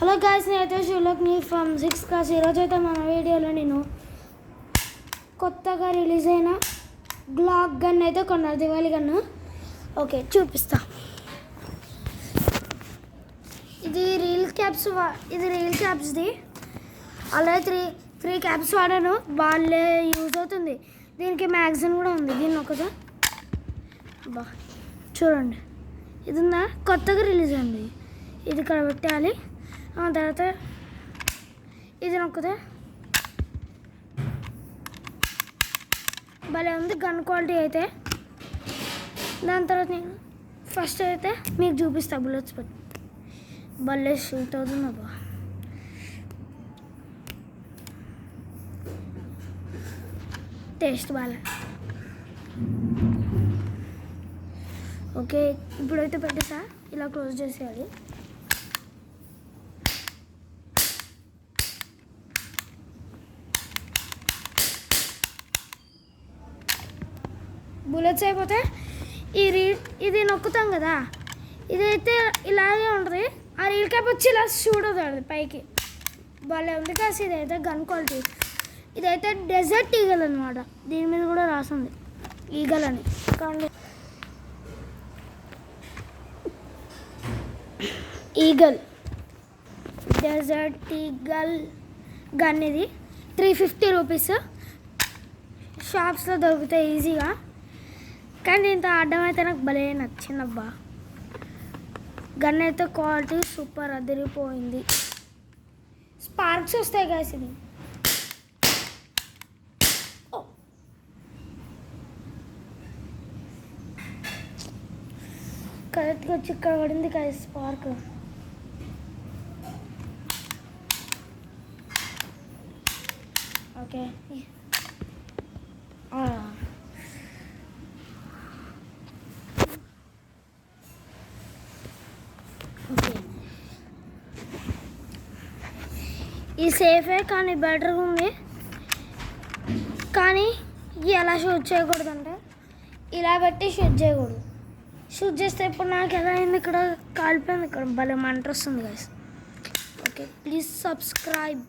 Hello guys, నేనైతే షూలోక్ని from 6th class. ఈరోజైతే మన వీడియోలో నేను కొత్తగా రిలీజ్ అయిన గ్లాక్ గన్ అయితే కొన్నారు, దివాళీ గన్ను. ఓకే, చూపిస్తా. ఇది రీల్ క్యాప్స్ది. అలాగే త్రీ క్యాప్స్ వాడాను, వాళ్ళే యూజ్ అవుతుంది. దీనికి మ్యాగజైన్ కూడా ఉంది. దీన్ని ఒకదా బా చూడండి, ఇది ఉందా, కొత్తగా రిలీజ్ అయింది. ఇది ఇక్కడ పెట్టాలి. తర్వాత ఇది నొక్కదే భలే ఉంది గన్ క్వాలిటీ అయితే. దాని తర్వాత నేను ఫస్ట్ అయితే మీకు చూపిస్తా బుల్లెట్స్ పెట్టి భలే షూట్ అవుతుంది అబ్బా. టేస్ట్ బాగా. ఓకే, ఇప్పుడైతే పెట్టేసా, ఇలా క్లోజ్ చేసేయాలి. బుల్లెట్స్ అయిపోతే ఇది నొక్కుతాం కదా, ఇదైతే ఇలాగే ఉంటుంది. ఆ రీల్ క్యాప్ వచ్చి ఇలా షూట్ అవుతుంది పైకి. భలే ఉంది కాసి. ఇదైతే గన్ క్వాలిటీ. ఇదైతే డెజర్ట్ ఈగల్ అనమాట. దీని మీద కూడా రాసింది ఈగల్ అని. కానీ ఈగల్ డెజర్ట్ ఈగల్ గన్. ఇది 350 రూపీస్. షాప్స్లో దొరుకుతాయి ఈజీగా. కానీ ఇంత ఆడడం అయితే నాకు భలే నచ్చిందబ్బా. గన్ అయితే క్వాలిటీ సూపర్, అదిరిపోయింది. స్పార్క్స్ వస్తాయి గాయస్. ఇది కరెక్ట్గా వచ్చి ఇక్కడ పడింది కదా స్పార్క్. ఓకే, ఈ సేఫే కానీ బెటర్గా ఉంది. కానీ ఎలా షూట్ చేయకూడదు అంటే ఇలా పెట్టి షూట్ చేయకూడదు. షూట్ చేస్తే ఇప్పుడు నాకు ఎలా అయింది, ఇక్కడ కాలిపోయింది, ఇక్కడ భలే మంట వస్తుంది గైస్. Okay, please subscribe.